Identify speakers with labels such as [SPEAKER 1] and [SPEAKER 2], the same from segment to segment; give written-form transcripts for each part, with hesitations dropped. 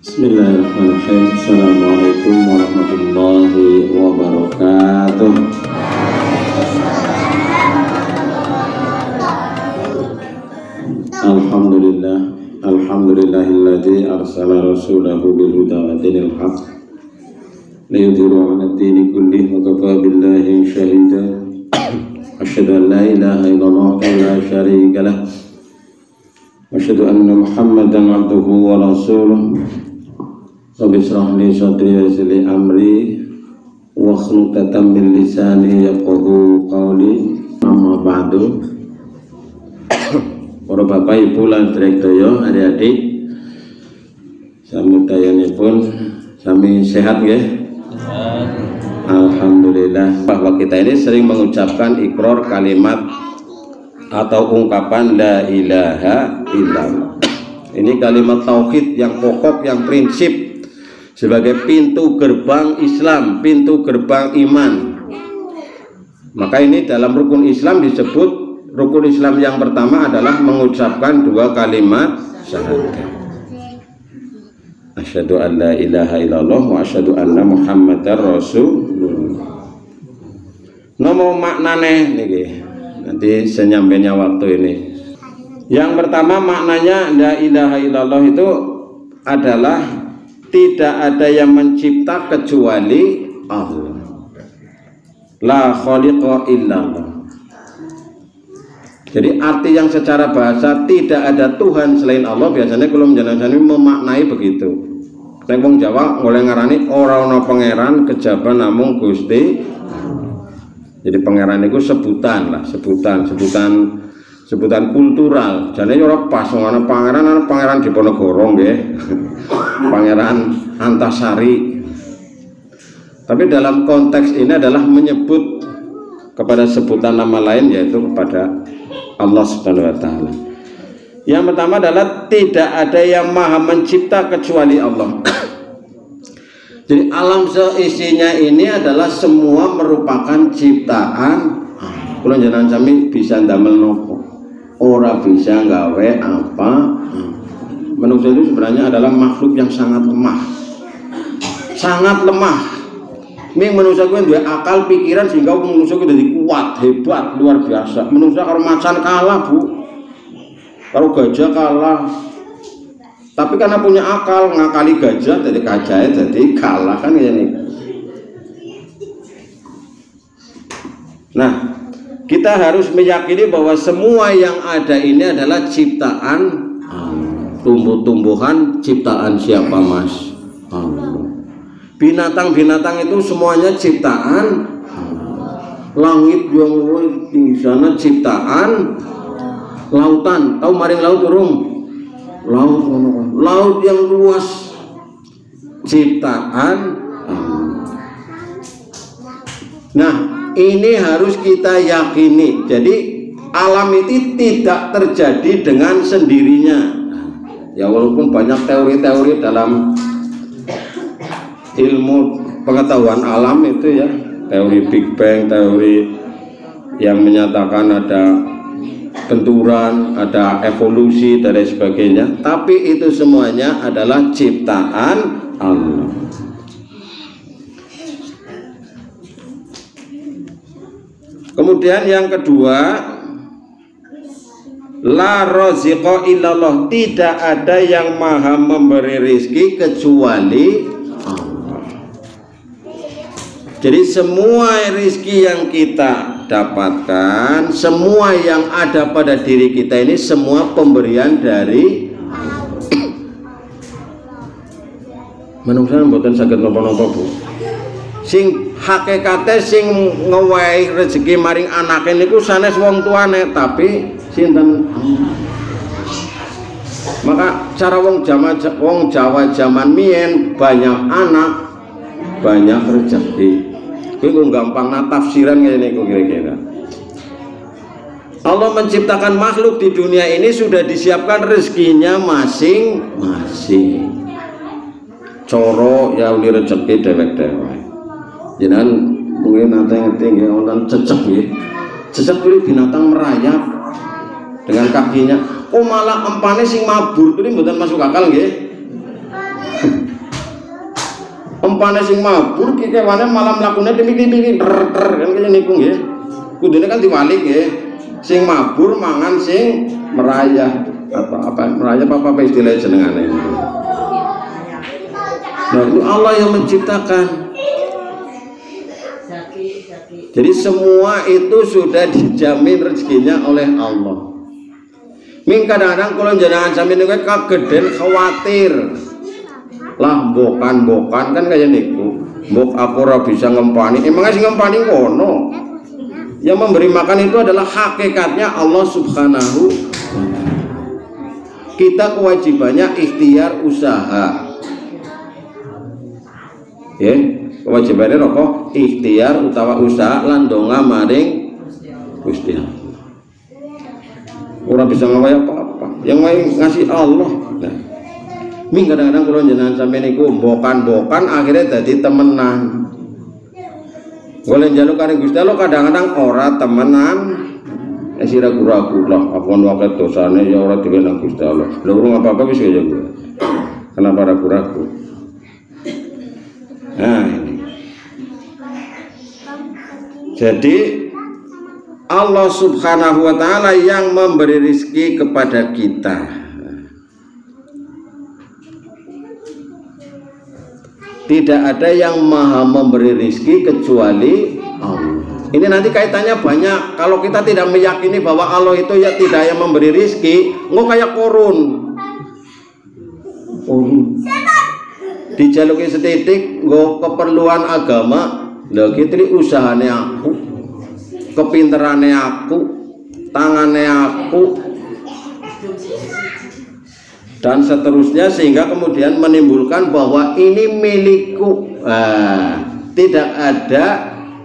[SPEAKER 1] Bismillahirrahmanirrahim. Assalamualaikum warahmatullahi wabarakatuh. Alhamdulillah, alhamdulillahilladzi arsala rasulahu bil huda wa dinil haqq liyudhhirahu 'ala ad-dini kullih wa kafa billahi shahida. Asyhadu an la ilaha illallah wa la syarika lah. Asyhadu anna Muhammadan abduhu wa rasuluh. Rabbi shrah li sadri wa yassir li amri wahlul 'uqdatam min lisani yafqahu qawli. Amma ba'du. Para bapak ibu lan sedaya adik-adik, samudayanipun sami sehat nggih? Alhamdulillah, bahwa kita ini sering mengucapkan ikrar kalimat atau ungkapan la ilaha illallah. Ini kalimat tauhid yang pokok, yang prinsip sebagai pintu gerbang Islam, pintu gerbang iman. Maka ini dalam rukun Islam disebut, rukun Islam yang pertama adalah mengucapkan dua kalimat syahadat. Asyhadu an la ilaha illallah wa asyhadu anna Muhammadar Rasulullah. Nomor maknane niki nanti senyampainya waktu ini. Yang pertama maknanya la ilaha illallah itu adalah tidak ada yang mencipta kecuali Allah. La khaliqa illallah. Jadi arti yang secara bahasa tidak ada Tuhan selain Allah, biasanya kalau menjelaskan memaknai begitu. Nek wong Jawa mulai ngarani ora ana pangeran kejaba namung Gusti. Jadi pangeran itu sebutan lah, sebutan kultural. Jane ora pas ana pangeran Diponegoro nggih. Pangeran Antasari. Tapi dalam konteks ini adalah menyebut kepada sebutan nama lain, yaitu kepada Allah Subhanahu wa taala. Yang pertama adalah tidak ada yang maha mencipta kecuali Allah. Jadi alam seisinya ini adalah semua merupakan ciptaan. Kalau jenengan sami bisa ndamel nopo, ora bisa gawe apa. Manusia itu sebenarnya adalah makhluk yang sangat lemah. Sangat lemah. Ming manusia kuwi duwe akal pikiran sehingga manusia kuwi dadi kuat, hebat, luar biasa. Manusia karo macan kalah, Bu. Karo gajah kalah. Tapi karena punya akal, ngakali gajah, jadi gajahnya jadi kalah kan ini. Nah, kita harus meyakini bahwa semua yang ada ini adalah ciptaan tumbuh-tumbuhan ciptaan siapa, Mas? Allah. Binatang-binatang itu semuanya ciptaan. Langit yang tinggi sana ciptaan. Lautan, tahu maring laut turun? Laut yang luas ciptaan. Nah, ini harus kita yakini. Jadi alam itu tidak terjadi dengan sendirinya. Ya walaupun banyak teori-teori dalam ilmu pengetahuan alam itu ya, teori Big Bang, teori yang menyatakan ada benturan, ada evolusi dan lain sebagainya, tapi itu semuanya adalah ciptaan Allah. Kemudian yang kedua, la raziqa illallah, tidak ada yang maha memberi rizki kecuali Allah. Jadi semua rizki yang kita dapatkan, semua yang ada pada diri kita ini semua pemberian dari manusia. Mboten saged napa-napa, Bu. Sing hakikate sing ngewehi rezeki maring anake niku sanes wong tuane, tapi sinten Allah. Maka cara wong Jawa zaman mien banyak anak, banyak rezeki. Itu gampang tafsiran kayak ini kira-kira. Allah menciptakan makhluk di dunia ini sudah disiapkan rezekinya masing-masing. Coro ya uli rezeki dewek-dewek. Jangan mungkin nanti ngerti ya orang cecek ya. Cecek itu binatang merayap dengan kakinya. Oh malah empane sing mabur itu mboten masuk akal nggih. Umpane sing mabur ki kewane malam lakune demi-demi kan kaya niku nggih. Kudune kan diwalik nggih. Sing mabur mangan sing merayah. Apa merayah apa istilah jenengane. Nah, itu Allah yang menciptakan. Jadi semua itu sudah dijamin rezekinya oleh Allah. Ming kadang-kadang kalau jenengan sami niku kageden khawatir. Lah bokan kan kayak niku. Mbok aku ora bisa ngempani. Emangnya sing ngempani ngono. Yang memberi makan itu adalah hakikatnya Allah Subhanahu. Kita kewajibannya ikhtiar usaha. Ya, kewajibannya apa? Ikhtiar utawa usaha lan donga maring Gusti Allah. Ora bisa ngawaya apa-apa. Yang main ngasih Allah. Nah, ming kadang-kadang kalau jenengan sampai niku bokan akhirnya jadi temenan. Boleh njaluk karo Gusti Allah kadang-kadang ora temenan. Esi ragu-ragu lah apa wae dosane ya ora dikenang Gusti Allah. Lha urung apa-apa wis kaya gue. Kenapa ragu-ragu? Nah, ini. Jadi Allah Subhanahu wa ta'ala yang memberi rizki kepada kita. Tidak ada yang maha memberi rizki kecuali Allah. Ini nanti kaitannya banyak. Kalau kita tidak meyakini bahwa Allah itu ya tidak yang memberi rizki, nggak kayak korun. Dijaluki setitik, nggak keperluan agama. Loh gitu usahane aku, kepinterannya aku, tangannya aku, dan seterusnya, sehingga kemudian menimbulkan bahwa ini milikku. Tidak ada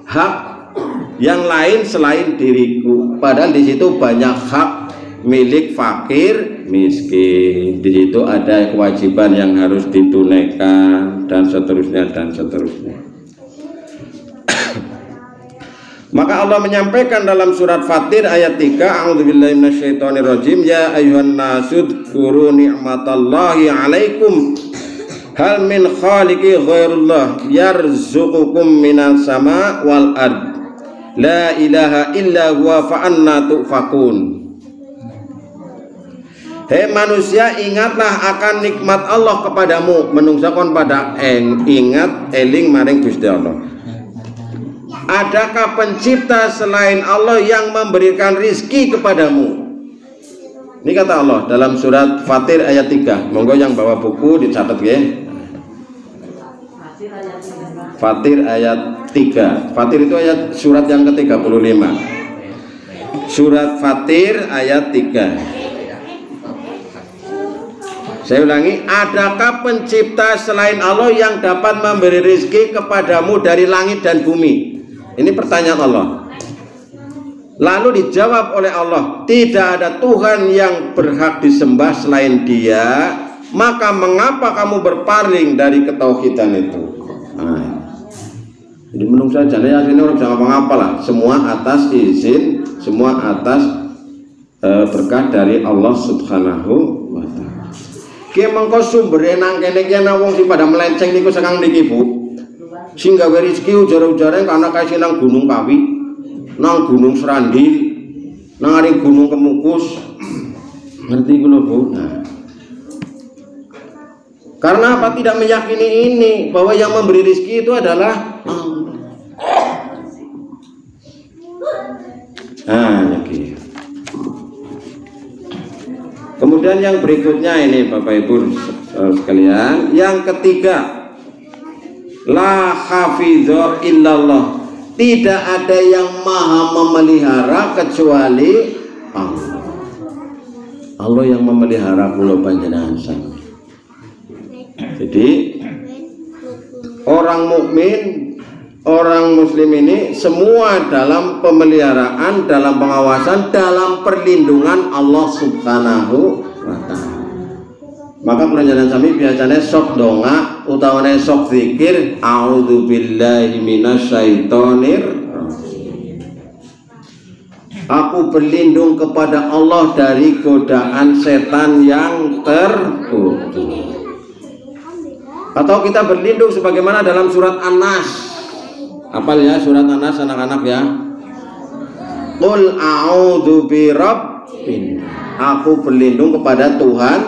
[SPEAKER 1] hak yang lain selain diriku. Padahal di situ banyak hak milik fakir, miskin. Di situ ada kewajiban yang harus ditunaikan dan seterusnya dan seterusnya. Maka Allah menyampaikan dalam surat Fatir ayat 3, A'udzubillahi minasyaitonirrajim, ya ayyuhan nasu dzkuru ni'matallahi 'alaikum hal min khaliqi ghairullah yarzuqukum minas sama wal ard la ilaha illa huwa fa anna tufakun. Hei manusia, ingatlah akan nikmat Allah kepadamu. Menungsa kon pada ingat eling maring Gusti Allah. Adakah pencipta selain Allah yang memberikan rizki kepadamu? Ini kata Allah dalam surat Fatir ayat 3. Monggo yang bawa buku dicatat ya. Fatir ayat 3. Fatir itu ayat surat yang ke-35. Surat Fatir ayat 3. Saya ulangi, adakah pencipta selain Allah yang dapat memberi rizki kepadamu dari langit dan bumi? Ini pertanyaan Allah. Lalu dijawab oleh Allah, tidak ada Tuhan yang berhak disembah selain Dia. Maka mengapa kamu berpaling dari ketauhidan itu? Jadi menurut saya jadinya sini orang jangan ngapa lah. Semua atas izin, semua atas berkah dari Allah Subhanahu wa ta'ala. Ki mengko sumbere nang kene ki ana wong sing pada melenceng niku sakang niki Bu. Sing gawe rezeki ujar-ujare karena kasih nang Gunung Kawi, nang Gunung Serandil, nang aring Gunung Kemukus. Ngerti kula Bu? Nah. Karena apa? Tidak meyakini ini bahwa yang memberi rezeki itu adalah Allah. Oke. Kemudian yang berikutnya ini Bapak Ibu sekalian, yang ketiga, la hafidho illallah, tidak ada yang maha memelihara kecuali Allah. Allah yang memelihara kula panjenengan sami. Jadi orang mukmin, orang muslim ini semua dalam pemeliharaan, dalam pengawasan, dalam perlindungan Allah Subhanahu wa ta'ala. Maka pelajaran kami biasanya sok donga utawane sok zikir, a'udzubillahi minasyaitonir rajim. Aku berlindung kepada Allah dari godaan setan yang terkutuk. Atau kita berlindung sebagaimana dalam surat An-Nas. Apal ya surat An-Nas anak-anak ya. Qul a'udzu birabbin. Aku berlindung kepada Tuhan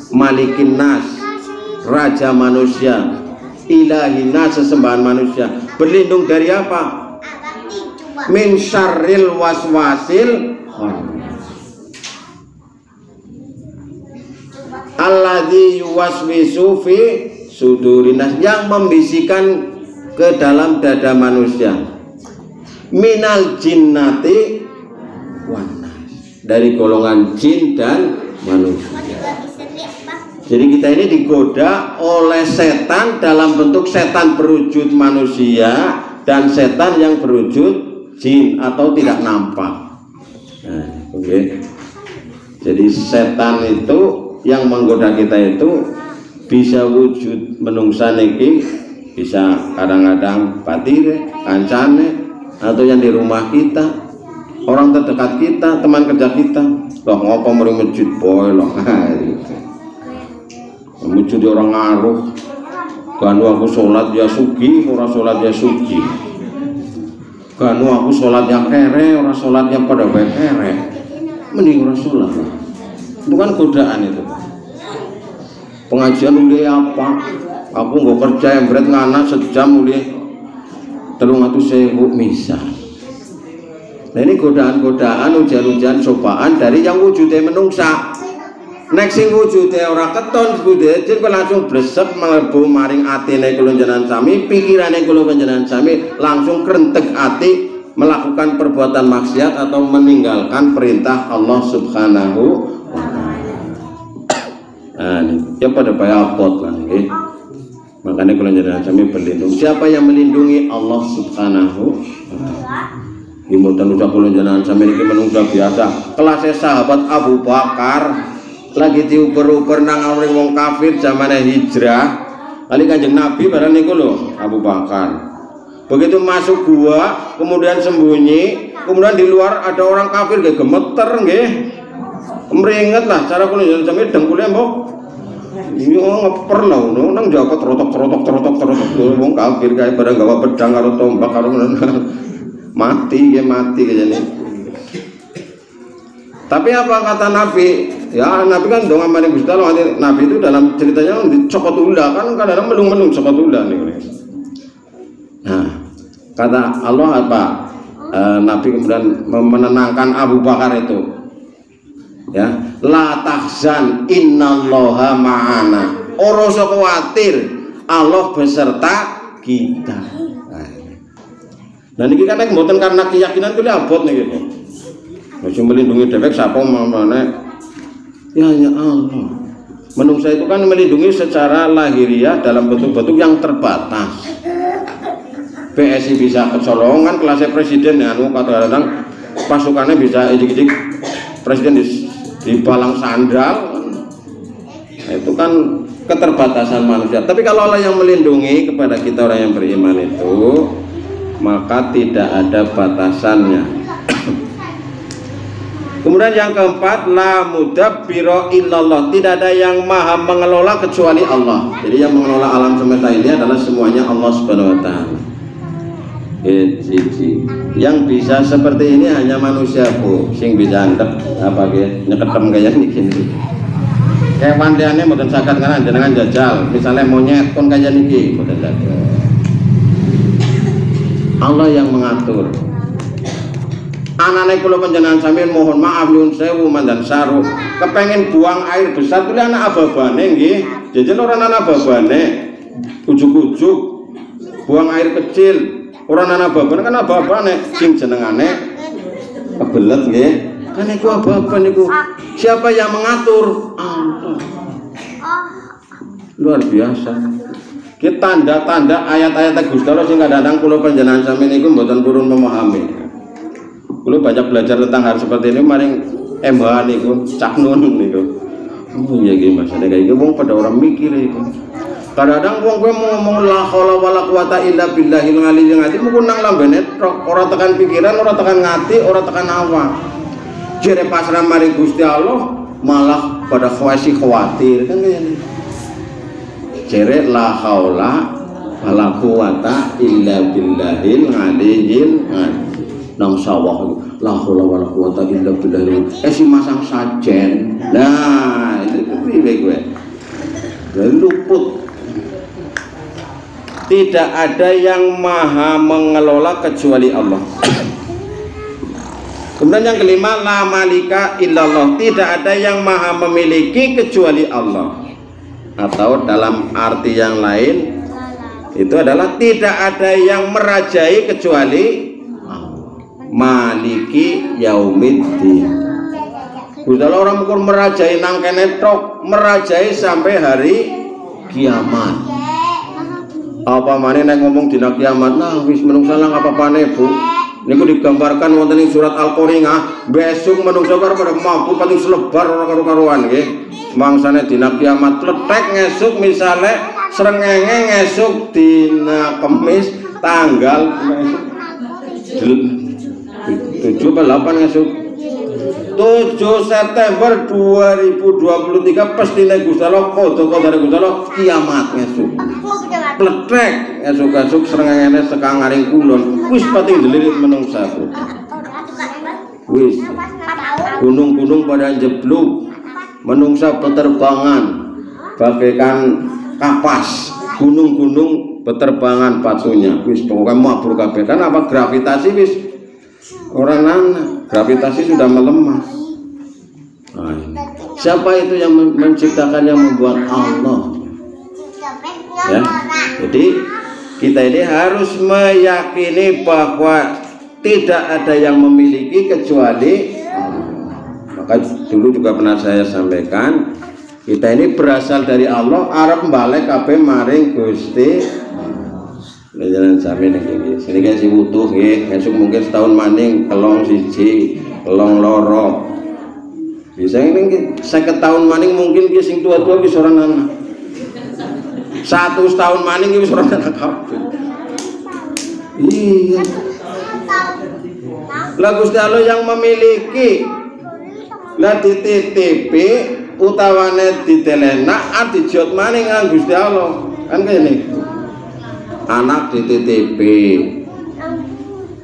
[SPEAKER 1] Malikin Nas, Raja manusia, Ilahin Nas, sesembahan manusia. Berlindung dari apa? Min syarril waswasil alladzi yuwaswisu fi sudurin nas, yang membisikkan ke dalam dada manusia, minal jinnati wan nas, dari golongan jin dan manusia. Jadi kita ini digoda oleh setan dalam bentuk setan berwujud manusia dan setan yang berwujud jin atau tidak nampak. Nah, okay. Jadi setan itu yang menggoda kita itu bisa wujud menungsa niki, bisa kadang-kadang patire, kancane, atau yang di rumah kita, orang terdekat kita, teman kerja kita. Loh ngopo mari masjid boy loh. Wujud orang ngaruh. Kanu aku sholat ya sugi, ora sholat ya sugi. Kanu aku sholat yang kere, ora sholat yang pada baik kere. Mending ora sholat. Itu kan godaan itu. Pengajian mulai apa? Aku nggak kerja yang berat ngana sejam mulai 300.000 misal. Nah ini godaan-godaan, ujian-ujian cobaan dari yang wujudnya menungsa. Nek sing wujude ora keton wujude jin langsung blesep mlebu maring atine kula njenengan sami, pikirane kula njenengan sami langsung krentek ati melakukan perbuatan maksiat atau meninggalkan perintah Allah Subhanahu wa taala. Nah, ya pada bayapot lah nggih. Makanya kula njenengan sami berlindung. Siapa yang melindungi Allah Subhanahu wa taala? Imboten ucap kula njenengan sami niki menungsa biasa. Kelasnya sahabat Abu Bakar lagi diuber-uber nang awring wong kafir zamane hijrah. Kali Kanjeng Nabi barang niku lho Abu Bakar. Begitu masuk gua, kemudian sembunyi, kemudian di luar ada orang kafir nggih gemeter nggih. Meringet lah cara kula njenengan sampe dengkule mbok. Yo ngeper lho nang jaket trotok wong kafir kae barang gawa pedang karo tombak karo mati ya mati kayaknya. Tapi apa kata Nabi? Ya Nabi kan dong amaring Gusti Allah. Nabi itu dalam ceritanya dicopot ulah kan kadang-kadang melung-melung copot ulah nih. Nah kata Allah apa? Nabi kemudian menenangkan Abu Bakar itu. Ya, la tahzan innallaha ma'ana. Ora usah kuwatir, Allah beserta kita. Nah niki kan nek mboten karena keyakinan kuwi abot niki. Wis melindungi dhewek sapa mamane. Ya Allah. Menungsa itu kan melindungi secara lahiriah dalam bentuk-bentuk yang terbatas. PSI bisa kecolongan, kelasnya presiden ya, kadang-kadang pasukannya bisa ejik-ejik presiden di balang sandal. Nah, itu kan keterbatasan manusia. Tapi kalau Allah yang melindungi kepada kita orang yang beriman itu, maka tidak ada batasannya. Kemudian yang keempat, la mudabbiro illallah, tidak ada yang maha mengelola kecuali Allah. Jadi yang mengelola alam semesta ini adalah semuanya Allah Subhanahu wa taala. Yang bisa seperti ini hanya manusia bu, sing bisa apa ge nyeketem kayak niki. Kayak pandiane mboten saged kan jenengan jajal, misalnya monyet kon kayak niki mboten saged. Allah yang mengatur. Anane kula panjenengan sampeyan mohon maaf nyuwun sewu mandan saru kepengen buang air besar kuwi anak ababane nggih jejen ora anak ababane ujuk-ujuk buang air kecil ora anak ababane kan ababane sing jenengane kebelet nggih kan niku ababan niku siapa yang mengatur Allah. Luar biasa. Kita tanda-tanda ayat-ayat Gusti Allah sing kadang-kadang kula panjenengan sampeyan niku mboten purun memahami. Kulo banyak belajar tentang hal seperti ini maring MH niku, Cak Nun niku. Oh iya nggih Mas, nek iki wong pada orang mikir iku. Kadang-kadang wong kowe ngomong la haula wala quwata illa billahil aliyyil azim mung nang lambene ora tekan pikiran, ora tekan ngati, ora tekan awak. Jere pasrah maring Gusti Allah malah pada khawatir kan kaya. jere la haula wala quwata illa billahil aliyil nang sawah la haula wala quwata illa billahil si masang sajen. Nah itu piye gue luput. Tidak ada yang maha mengelola kecuali Allah. Kemudian yang kelima, la malika illallah, tidak ada yang maha memiliki kecuali Allah. Atau dalam arti yang lain itu adalah tidak ada yang merajai kecuali maliki yaumiddin. Kalau orang ukur merajai nang kene tok, merajai sampai hari kiamat. Apa mana nek ngomong dina kiamat, nah wis menungsa lang apa-apane Bu. Niku digambarkan wonten ing surat Al-Qari'ah, besok menungsa pada mampu paling selebar ora karo-karuan nggih. Mangsane dina kiamat kletek ngesuk misale srengenge ngesuk dina Kamis tanggal 7 apa 8 ngesuk 7 September 2023 pasti nek Gusti Allah kodho-kodhone Gusti Allah kiamat ngesuk. Pletrek esuk-esuk srengenge sekang ngaring kulon wis pati delilit menungsa. Wis gunung-gunung pada jeblok, menungsa beterbangan bagaikan kapas, gunung-gunung beterbangan patunya. Wis pokoknya mabur kabeh kan apa gravitasi wis orang nana, gravitasi sudah melemah. Nah, siapa itu yang menciptakan, yang membuat? Allah. Ya, jadi kita ini harus meyakini bahwa tidak ada yang memiliki kecuali Allah. Maka dulu juga pernah saya sampaikan, kita ini berasal dari Allah, arep balik kabeh maring Gusti. Jalan sampe iki. Sini kan si butuh nggih, esuk mungkin setahun maning kelong siji, kelong loro. Bisa ini 50 tahun maning mungkin ki sing tua-tua wis ora ana. 100 tahun maning wis ora ana kabeh. Iya. Lah Gusti Allah yang memiliki. Lah dititipi utawane ditelenak dijot maning nang Gusti Allah. Kan kene. Anak dititipi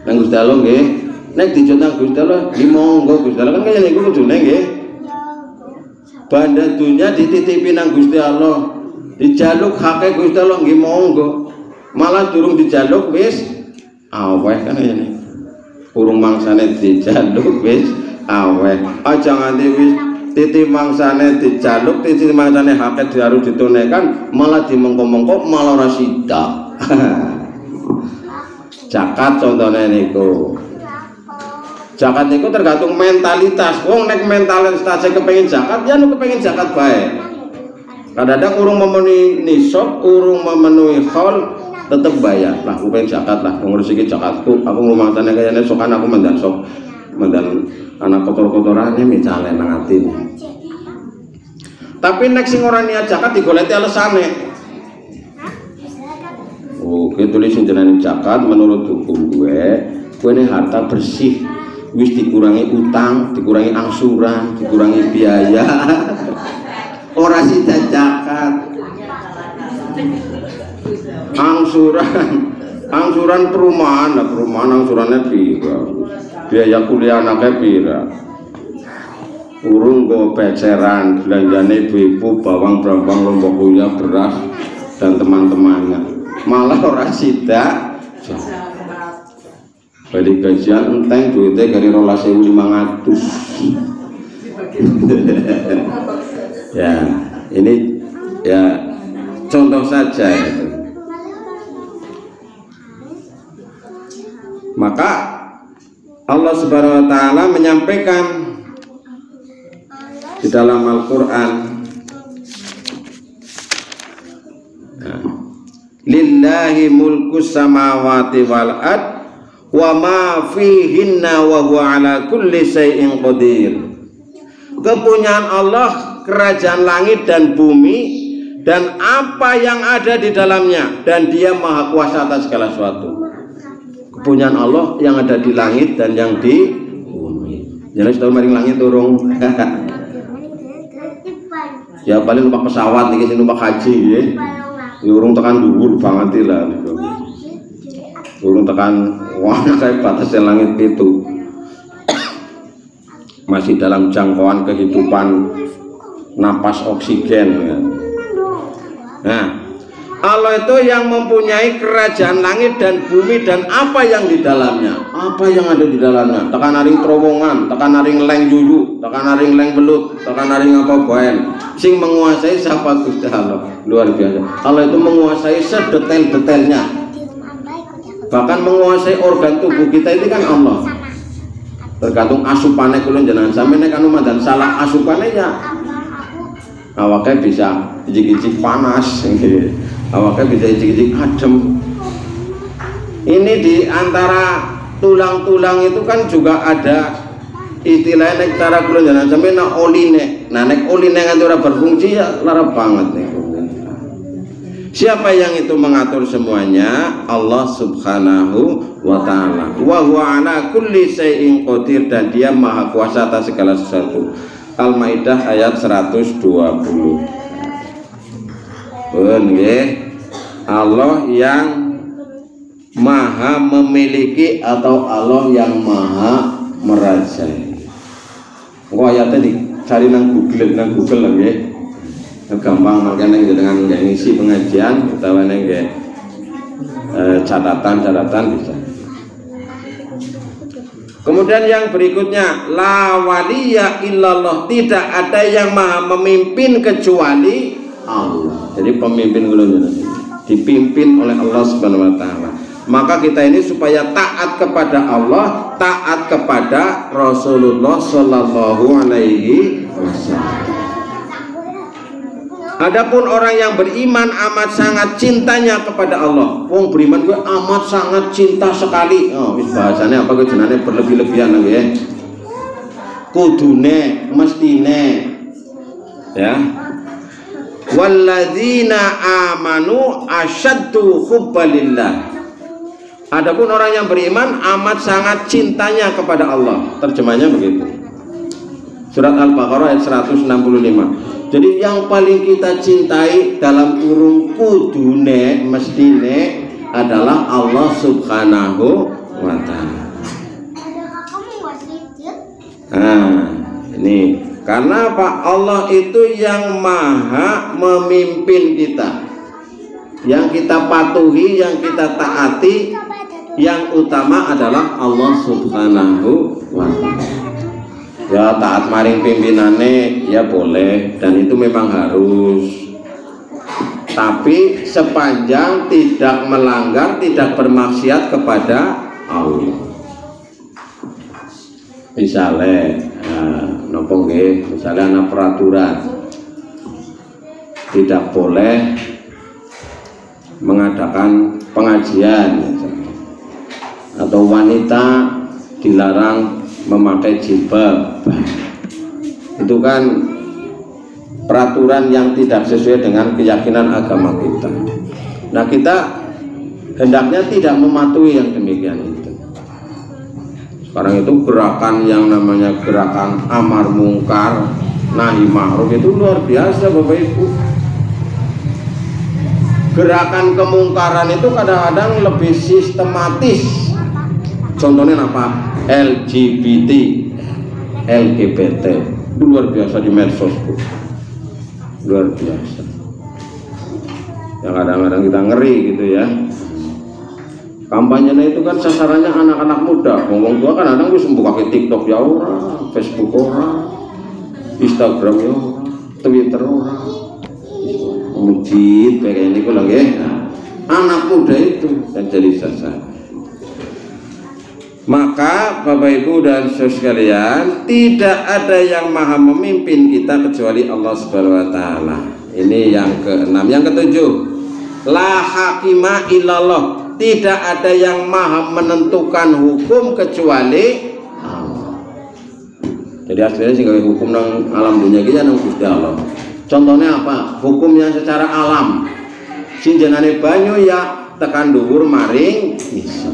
[SPEAKER 1] nang Gusti Allah nggih. Nek dijot nang Gusti Allah, nggih monggo Gusti Allah kan kaya niku kudune nggih. Banda dunya dititipi nang Gusti Allah. Dijaluk hake Gusti Allah nggih monggo. Malah durung dijaluk wis aweh kan ini. Urung mangsane dijaluk wis aweh. Aja nganti wis titi mangsane dijaluk, titi mangsane hake harus ditunaikan, malah dimengko-mengko malah ora sida. Zakat contohnya niku. Zakat niku tergantung mentalitas. Wong nek mentalitas kepengin zakat, ya nu kepengin zakat bae. Kadang-kadang urung memenuhi nisab, urung memenuhi haul, tetep bayar. Lah aku pengen zakat lah, ngurus iki zakatku. Aku ngrumangsane kayane sokan aku mendan sok mendan anak kotor-kotorane misale nang atine. Tapi nek sing ora niat zakat digoleti alesane. Oh, tulis jenenge zakat menurut hukum gue ini harta bersih, wis dikurangi utang, dikurangi angsuran, dikurangi biaya. Ora sida zakat. Angsuran perumahan, angsurannya pira? Biaya kuliah anaknya pira? Urung go peceran, belanjane ibu-ibu, bawang, lombok kuliah, beras dan teman-temannya. Malah ora sida balik gajian enteng duitnya dari 12.500. Ya ini ya contoh saja itu. Maka Allah Subhanahu wa taala menyampaikan di dalam Al-Qur'an, lillahi mulku samawati wal ard wa ma fihinna wa huwa ala kulli syai'in qadir. Kepunyaan Allah kerajaan langit dan bumi dan apa yang ada di dalamnya, dan Dia maha kuasa atas segala sesuatu. Kepunyaan Allah yang ada di langit dan yang di bumi. Jangan sudah maring langit turung. Ya paling numpak pesawat iki sing numpak haji nggih. urung tekan dhuwur banget lah. Urung tekan wah kayak batas langit itu. Masih dalam jangkauan kehidupan napas oksigen ya. Nah, Allah itu yang mempunyai kerajaan langit dan bumi dan apa yang di dalamnya. Apa yang ada di dalamnya? Tekan aring terowongan, tekan aring leng yuyu, tekan aring leng belut, tekan aring apa baen. Sing menguasai siapa? Gusti Allah. Luar biasa. Allah itu menguasai sedetail-detailnya. Bahkan menguasai organ tubuh kita ini kan Allah. Tergantung asupannya kulon jenengan sampeyan nek anu mandan salah asupannya ya awake bisa ijik-ijik panas, awake bisa ijik-ijik adem. Ini di antara tulang-tulang itu kan juga ada istilahnya nek cara kulon jenengan sampeyan nek oline. Nah nek oline nganti ora berfungsi ya lara banget nih. Siapa yang itu mengatur semuanya? Allah Subhanahu wa ta'ala. Wa huwa ala kulli syai'in qadir, dan dia maha kuasa atas segala sesuatu. Al-Maidah ayat 120. Allah yang maha memiliki atau Allah yang maha merajai. Kok ayatnya dicari nang Google lah ya. Gampang makanya dengan ngisi pengajian utawa catatan bisa. Kemudian yang berikutnya, la waliya illallah, tidak ada yang maha memimpin kecuali Allah. Jadi pemimpin dipimpin oleh Allah Subhanahu wa ta'ala. Maka kita ini supaya taat kepada Allah, taat kepada Rasulullah Sallallahu Alaihi Wasallam. Adapun orang yang beriman amat sangat cintanya kepada Allah. Wong beriman gue amat sangat cinta sekali. Oh, bahasanya apa jenenge berlebih-lebihan ya. Kudune, mestine. Ya. Walladzina amanu asyaddu hubbalillah. Adapun orang yang beriman amat sangat cintanya kepada Allah. Terjemahnya begitu. Surat Al-Baqarah ayat 165. Jadi yang paling kita cintai dalam kurung kudune mestine adalah Allah Subhanahu wa ta'ala. Nah, ini karena apa? Allah itu yang maha memimpin kita. Yang kita patuhi, yang kita taati, yang utama adalah Allah Subhanahu wa ta'ala. Ya taat maring pimpinane ya boleh, dan itu memang harus, tapi sepanjang tidak melanggar, tidak bermaksiat kepada Allah. Misalnya nopo nggih, misalnya ana peraturan tidak boleh mengadakan pengajian misalnya, atau wanita dilarang memakai jilbab. Itu kan peraturan yang tidak sesuai dengan keyakinan agama kita. Nah, kita hendaknya tidak mematuhi yang demikian itu. Sekarang itu gerakan yang namanya gerakan amar mungkar nahi ma'ruf itu luar biasa Bapak Ibu. Gerakan kemungkaran itu kadang-kadang lebih sistematis. Contohnya apa? LGBT itu luar biasa di medsos, Bu. Luar biasa. Yang kadang-kadang kita ngeri gitu ya. Kampanyenya itu kan sasarannya anak-anak muda. Ngomong tua kan kadang bisa buka ke TikTok ya orang, Facebook orang, Instagram ya orang, Twitter orang. Mujid kayak ini kok lagi. Anak muda itu yang jadi sasaran. Maka Bapak Ibu dan saudara sekalian, tidak ada yang maha memimpin kita kecuali Allah Subhanahu wa ta'ala. Ini yang keenam. Yang ketujuh, la hakima illallah, tidak ada yang maha menentukan hukum kecuali Allah. Jadi aslinya sih kalau hukum nang alam dunia kita nang Gusti Allah. Contohnya apa? Hukum yang secara alam. Sinjenane banyu ya tekan dhuwur maring bisa.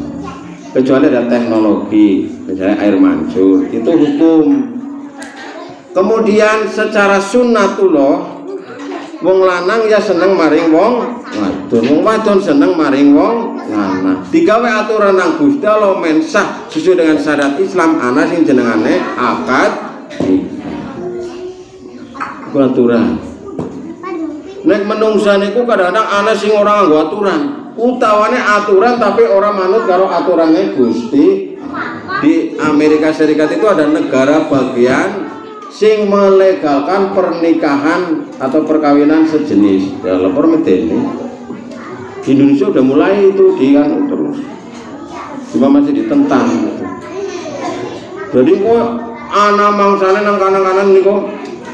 [SPEAKER 1] Kecuali ada teknologi, misalnya air mancur, itu hukum. Kemudian secara sunnatullah wong lanang ya seneng maring wong wadon, wong wadon seneng maring wong lanang. Digawe aturan nang Gusti Allah mensah sesuai dengan syariat Islam ana sing jenengane akad aturan. Nek menungsa niku kadang-kadang ana sing ora nganggo aturan. Utawane aturan tapi orang manut karo aturannya Gusti. Di Amerika Serikat itu ada negara bagian sing melegalkan pernikahan atau perkawinan sejenis. Ya lapor medeni. Indonesia udah mulai itu dian terus. Cuma masih ditentang gitu. Jadi kok ana mangsane nang kanan-kanan niku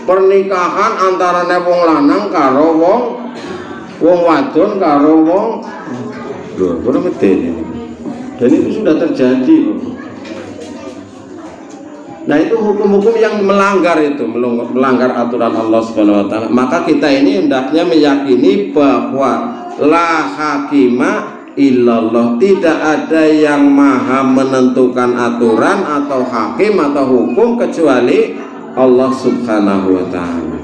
[SPEAKER 1] pernikahan antara wong lanang karo wong wadon karo wong lho ora medeni. Dan itu sudah terjadi. Nah itu hukum-hukum yang melanggar aturan Allah Subhanahu wa taala. Maka kita ini hendaknya meyakini bahwa la hakima illallah, tidak ada yang maha menentukan aturan atau hakim atau hukum kecuali Allah Subhanahu wa taala.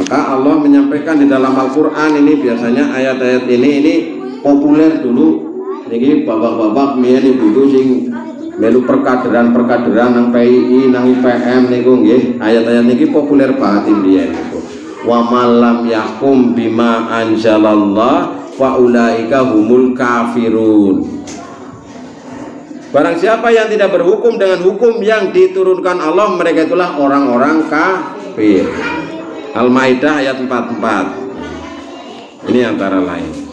[SPEAKER 1] Maka Allah menyampaikan di dalam Al-Qur'an ini, biasanya ayat-ayat ini populer dulu. Niki babak-babak miyen ibu sing melu perkaderan nang PII nang IPM niku nggih, ayat-ayat niki populer banget mbiyen niku. Wa malam yakum bima anzalallah fa ulaika humul kafirun. Barang siapa yang tidak berhukum dengan hukum yang diturunkan Allah, mereka itulah orang-orang kafir. Al-Maidah ayat 44. Ini antara lain.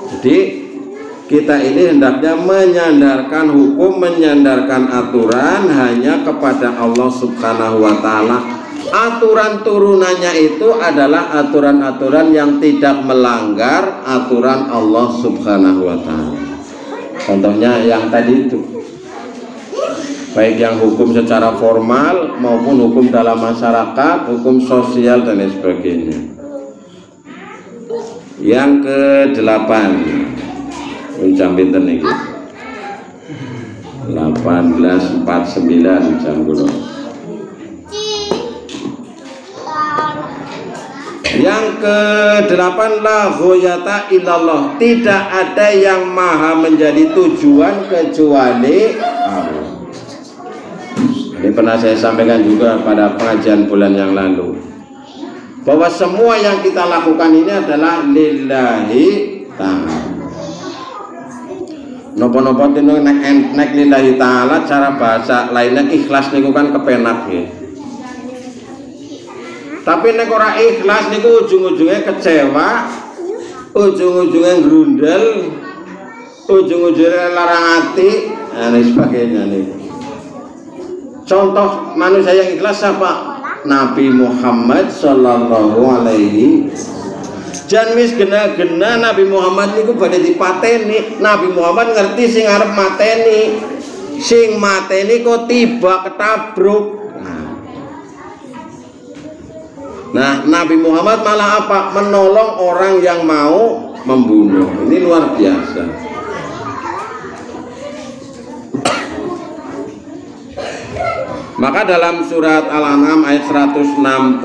[SPEAKER 1] Jadi kita ini hendaknya menyandarkan hukum, menyandarkan aturan hanya kepada Allah Subhanahu wa taala. Aturan turunannya itu adalah aturan-aturan yang tidak melanggar aturan Allah Subhanahu wa taala. Contohnya yang tadi itu, baik yang hukum secara formal maupun hukum dalam masyarakat, hukum sosial dan lain sebagainya. Yang ke-8 jam pinten niki 18.49 jam kula. Yang ke-8 la ghayata illallah, tidak ada yang maha menjadi tujuan kecuali Allah. Ini pernah saya sampaikan juga pada pengajian bulan yang lalu, bahwa semua yang kita lakukan ini adalah lillahi ta'ala. Nopo-nopo tino nek lillahi ta'ala, cara bahasa lainnya ikhlas niku kan kepenak ya. Tapi nek ora ikhlas niku ujung-ujungnya kecewa, ujung-ujungnya grundel, ujung-ujungnya larang hati, dan sebagainya nih. Contoh manusia yang ikhlas siapa? Nabi Muhammad sallallahu alaihi. Jan wis gena-gena Nabi Muhammad niku badhe dipateni. Nabi Muhammad ngerti sing arep mateni. Sing mateni kok tiba ketabruk. Nah, Nabi Muhammad malah apa? Menolong orang yang mau membunuh. Ini luar biasa. Maka dalam surat Al-An'am ayat 162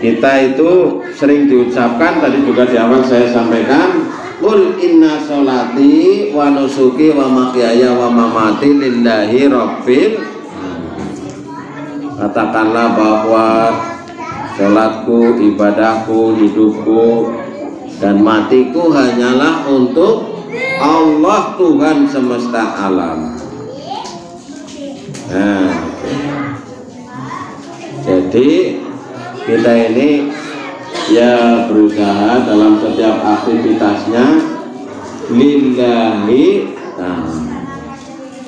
[SPEAKER 1] kita itu sering diucapkan, tadi juga di awal saya sampaikan, qul inna sholati wa nusuki wa mahyaya wa mamati lillahi rabbil. Katakanlah bahwa sholatku, ibadahku, hidupku dan matiku hanyalah untuk Allah Tuhan semesta alam. Nah, jadi kita ini ya berusaha dalam setiap aktivitasnya lillahi ta'ala.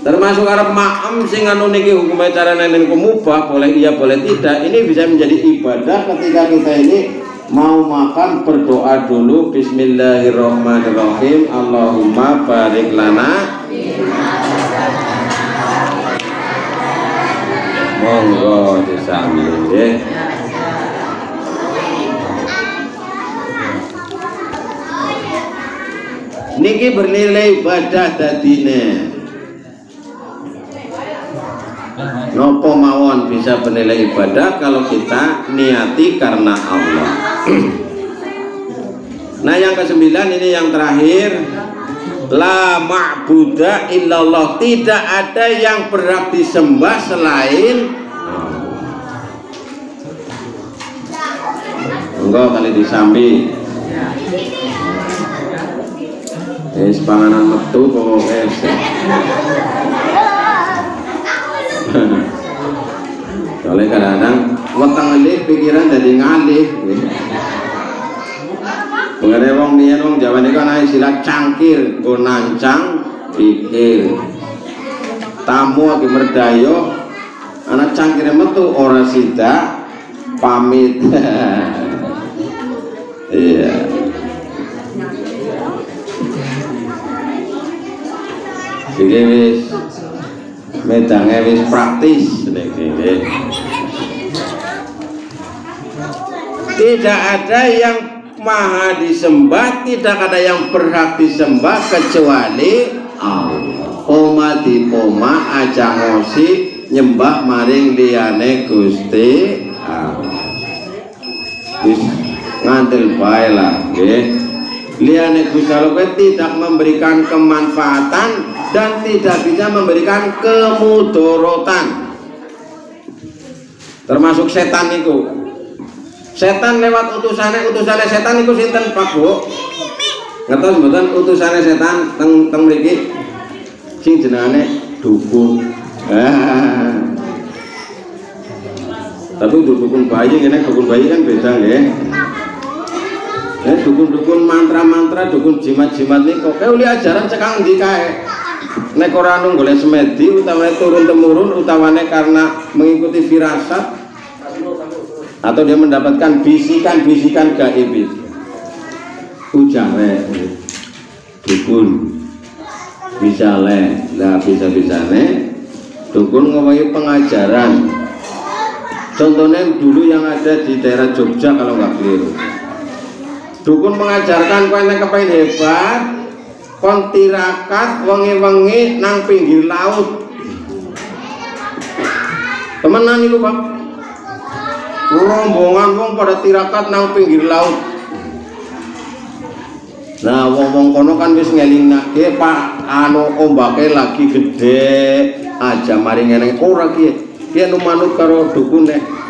[SPEAKER 1] Termasuk arep maem sing anu niki hukume carane niku mubah, boleh iya boleh tidak. Ini bisa menjadi ibadah ketika kita ini mau makan, berdoa dulu bismillahirrahmanirrahim, Allahumma barik lana. Monggo disambut nggih. Niki bernilai ibadah dadine. nopo mawon bisa bernilai ibadah kalau kita niati karena Allah. Nah yang kesembilan ini yang terakhir, la ma'buda illallah, tidak ada yang berhak disembah selain enggak kali disambi panganan metu pokoknya. Soalnya kadang-kadang weteng ngalih pikiran jadi ngalih. Mengenai wong biyen wong Jawa niku ana istilah cangkir, nggo nancang pikir. Tamu lagi merdayo, ana cangkire metu ora sida pamit. Iya. Iki wis medange wis praktis niki. Tidak ada yang maha disembah, tidak ada yang berhak disembah kecuali Allah. Oma di oma aja ngosi nyembah maring liyane Gusti Allah. Wis ngantil bae lah nggih. Liyane Gusti Allah tidak memberikan kemanfaatan dan tidak bisa memberikan kemudorotan. Termasuk setan niku. Setan lewat utusannya setan itu sinten Pak Bu? Ngertos mboten utusannya setan teng mriki sing jenengane dukun. Tapi dukun bayi ngene, dukun bayi kan beda nggih. Dukun-dukun mantra-mantra, dukun jimat-jimat niku kok uli ajaran cekang ndi kae. Nek ora anu golek semedi utawane turun temurun utawane karena mengikuti firasat atau dia mendapatkan bisikan-bisikan gaib itu. Ujare dukun bisa bisa-bisane dukun ngowahi pengajaran. Contohnya dulu yang ada di daerah Jogja kalau nggak keliru. Dukun mengajarkan kowe nek kepengin hebat, kon tirakat wengi-wengi nang pinggir laut. Temenan niku, Pak. Rombongan wong pada tirakat nang pinggir laut. Nah, wong-wong kono kan wis ngelingnake, Pak, anu ombake lagi gede aja mari ngene ora ki. Ki anu manut karo dukune.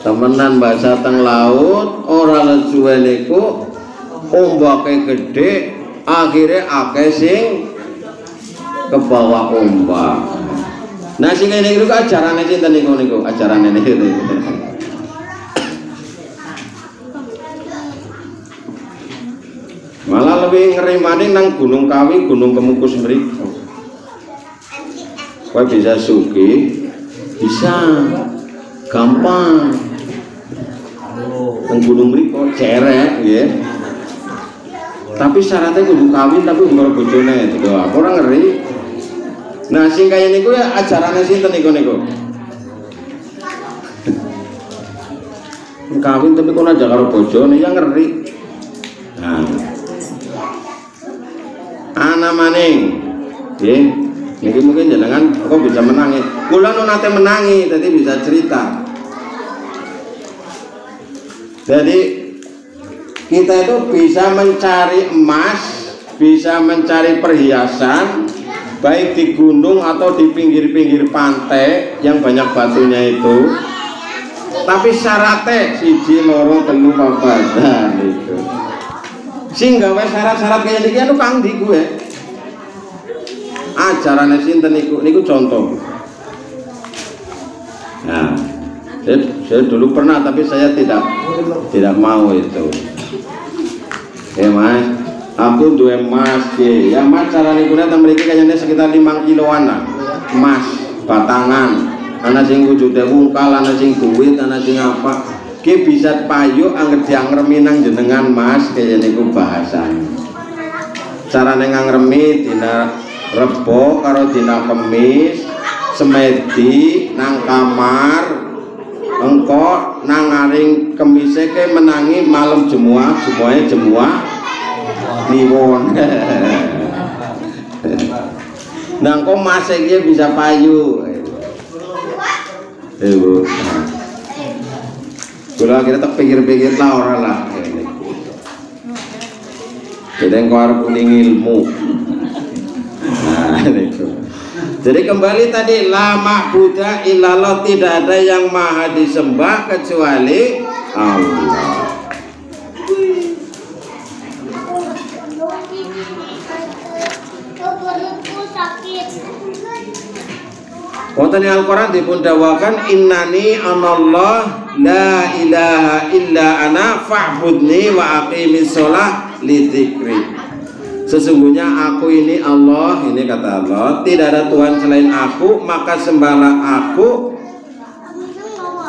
[SPEAKER 1] Temenan bahasa teng laut, ora lesuwe niku ombake gede, akhirnya akeh sing kebawa ombak. Nah sing ngene iki ajarane sinten niku ajarane niku. Malah lebih ngeri maning nang Gunung Kawi, Gunung Kemukus mriku. Kowe bisa sugih, bisa gampang. Nang gunung mriku cerek nggih. Tapi syaratnya kudu kawin tapi umur bojone itu ora ngeri. Nah sing kaya niku ya ajarannya sinten niku. Kawin tapi kok aja karo bojone ya ngeri. Nah. Ana maning. Nggih. Niki mungkin jenengan kok bisa menangi. Kula nu nate menangi tadi bisa cerita. Jadi kita itu bisa mencari emas, bisa mencari perhiasan baik di gunung atau di pinggir-pinggir pantai yang banyak batunya itu. Tapi syaratnya siji loro telu papat itu. Sing gawe syarat-syarat kaya niki anu Kang di gue. Ajarane sinten niku contoh. Nah, saya dulu pernah tapi saya tidak mau itu. Mas, aku duwe emas ya mas carane guna teng mriki kayaknya sekitar 5 kiloan lah. Emas batangan, ana sing wujude wungkal, ana sing duit, ana sing apa. Ki bisa payu angger diangremi nang jenengan mas kaya niku bahasane. Carane ngangremi dina Rebo karo dina Kemis semedi nang kamar engko nang ngaring kemise ke menangi malam semuanya jemuah niwon. Nah kok masih dia bisa payu Bu. Kula kira tak pikir-pikir lah ora lah. Jadi engkau harus kuning ilmu. Nah, itu. Jadi kembali tadi la ma'budu illallah, tidak ada yang maha disembah kecuali Allah. Wonten ing Al-Qur'an dipun dawakan innani anallah la ilaha illa ana fa'budni wa aqimis shalah li dzikri. Sesungguhnya aku ini Allah, ini kata Allah, tidak ada Tuhan selain aku, maka sembahlah aku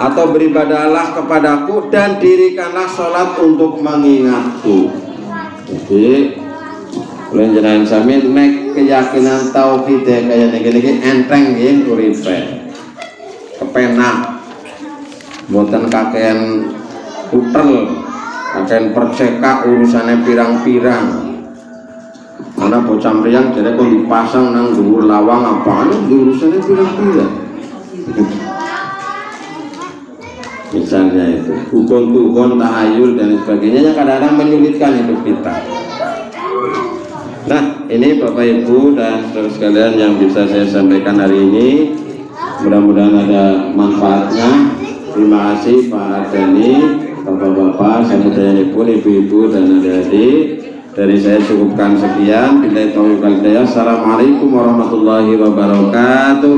[SPEAKER 1] atau beribadahlah kepadaku dan dirikanlah sholat untuk mengingatku. Jadi lenjenan sami nek keyakinan tauhid kaya niki enteng nggih uripe. Kepenak. Mboten kakean utel, kakean percekak urusane pirang-pirang. Mana bocah mriyang jare kok dipasang nang dhuwur lawang apane urusane pirang-pirang. Misalnya itu hukum-hukum tahayul dan sebagainya yang kadang-kadang menyulitkan hidup kita. Nah, ini Bapak Ibu dan saudara sekalian yang bisa saya sampaikan hari ini, mudah-mudahan ada manfaatnya. Terima kasih Pak Ardani, Bapak-bapak, saudara-saudari, ibu-ibu dan adik-adik. Dari saya cukupkan sekian. Billahi taufiq wal hidayah. Assalamualaikum warahmatullahi wabarakatuh.